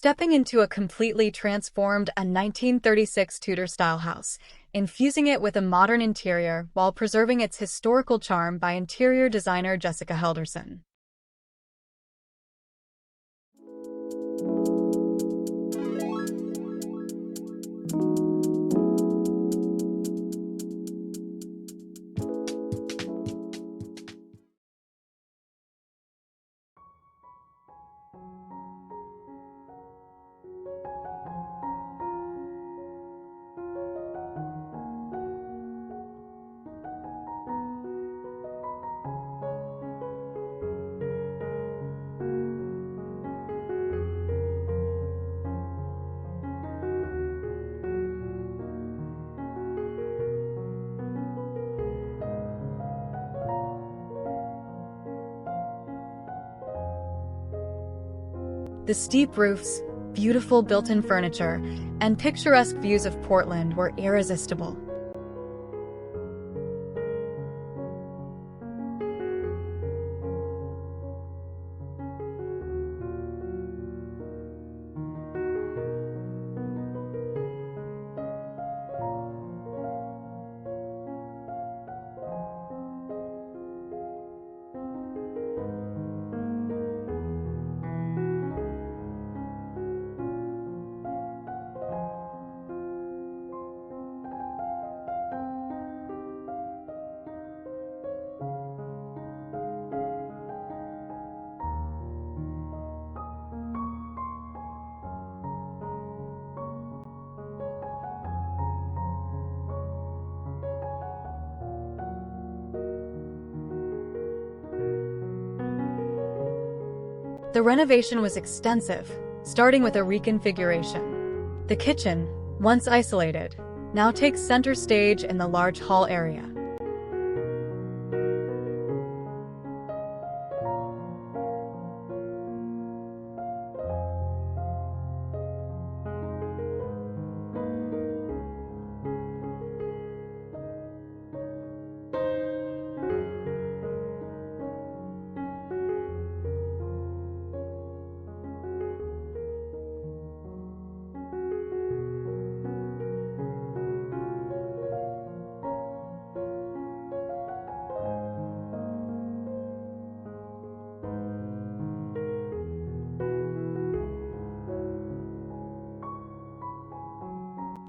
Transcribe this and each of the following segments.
stepping into a completely transformed 1936 Tudor-style house, infusing it with a modern interior while preserving its historical charm by interior designer Jessica Helgerson. The steep roofs, beautiful built-in furniture, and picturesque views of Portland were irresistible. The renovation was extensive, starting with a reconfiguration. The kitchen, once isolated, now takes center stage in the large hall area.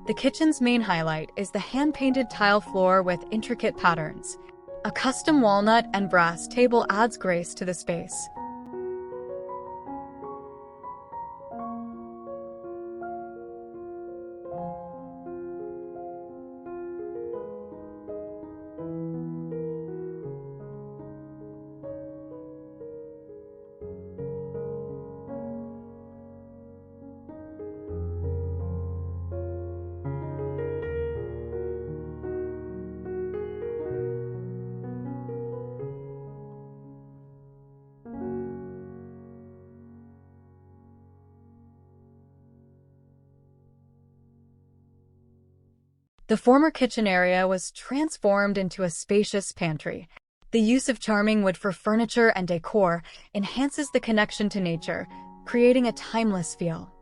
The kitchen's main highlight is the hand-painted tile floor with intricate patterns. A custom walnut and brass table adds grace to the space. The former kitchen area was transformed into a spacious pantry. The use of charming wood for furniture and decor enhances the connection to nature, creating a timeless feel.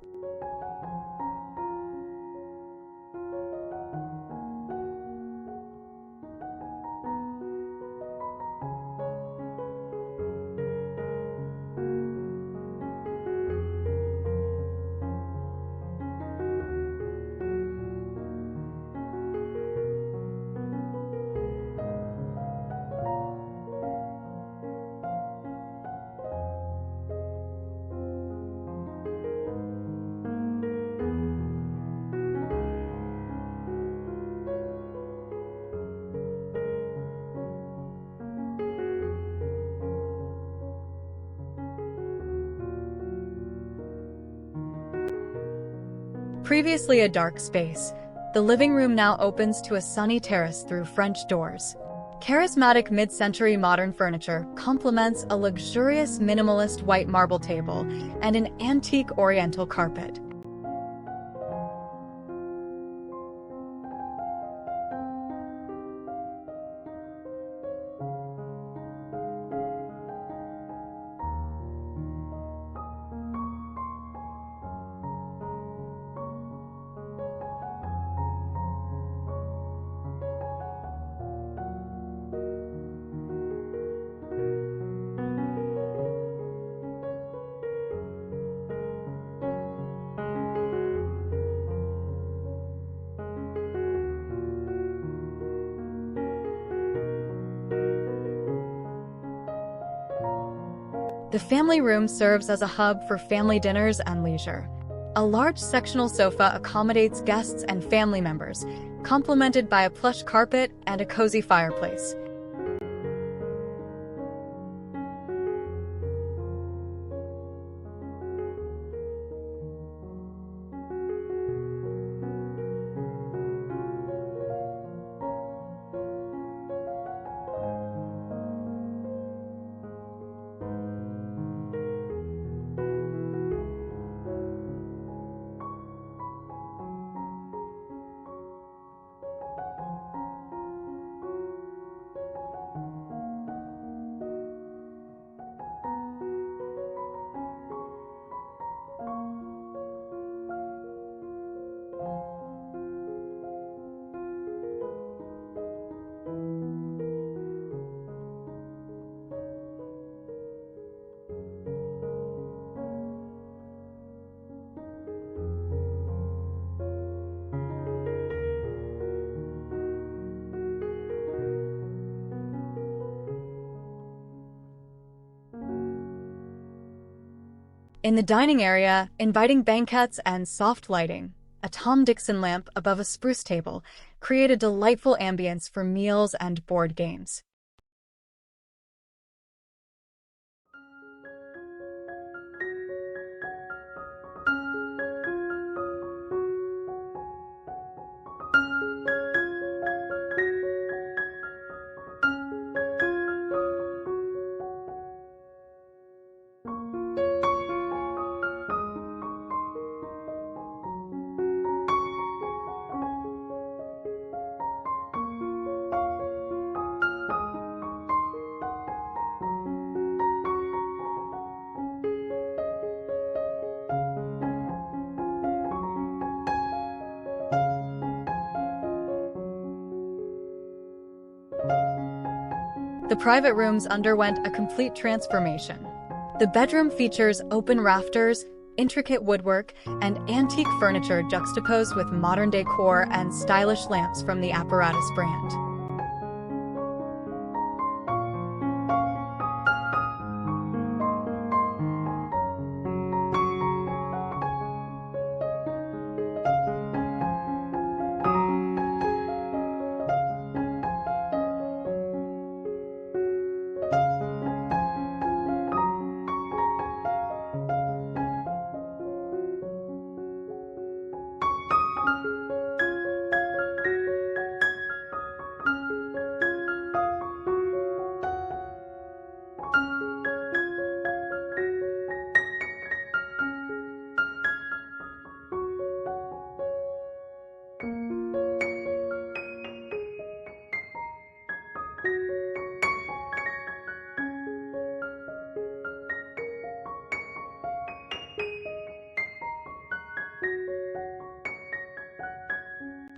Previously a dark space, the living room now opens to a sunny terrace through French doors. Charismatic mid-century modern furniture complements a luxurious minimalist white marble table and an antique oriental carpet. The family room serves as a hub for family dinners and leisure. A large sectional sofa accommodates guests and family members, complemented by a plush carpet and a cozy fireplace. In the dining area, inviting banquettes and soft lighting, a Tom Dixon lamp above a spruce table, create a delightful ambience for meals and board games. The private rooms underwent a complete transformation. The bedroom features open rafters, intricate woodwork, and antique furniture juxtaposed with modern decor and stylish lamps from the Apparatus brand.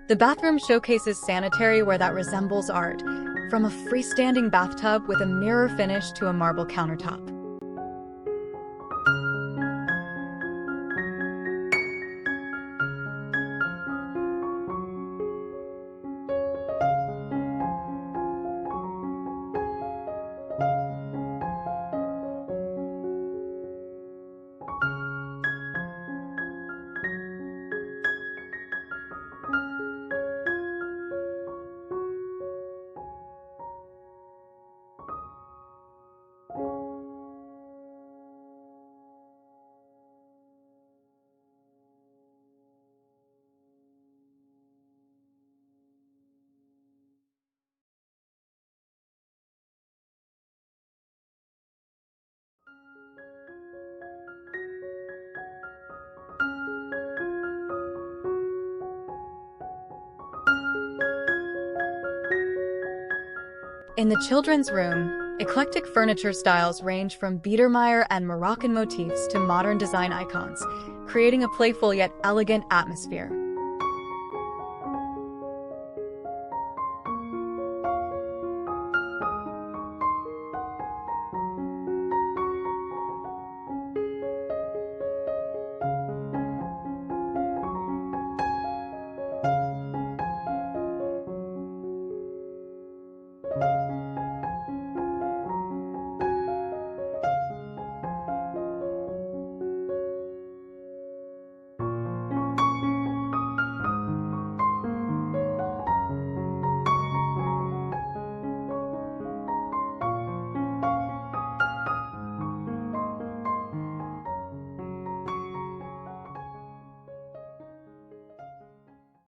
The bathroom showcases sanitary where that resembles art, from a freestanding bathtub with a mirror finish to a marble countertop. In the children's room, eclectic furniture styles range from Biedermeier and Moroccan motifs to modern design icons, creating a playful yet elegant atmosphere.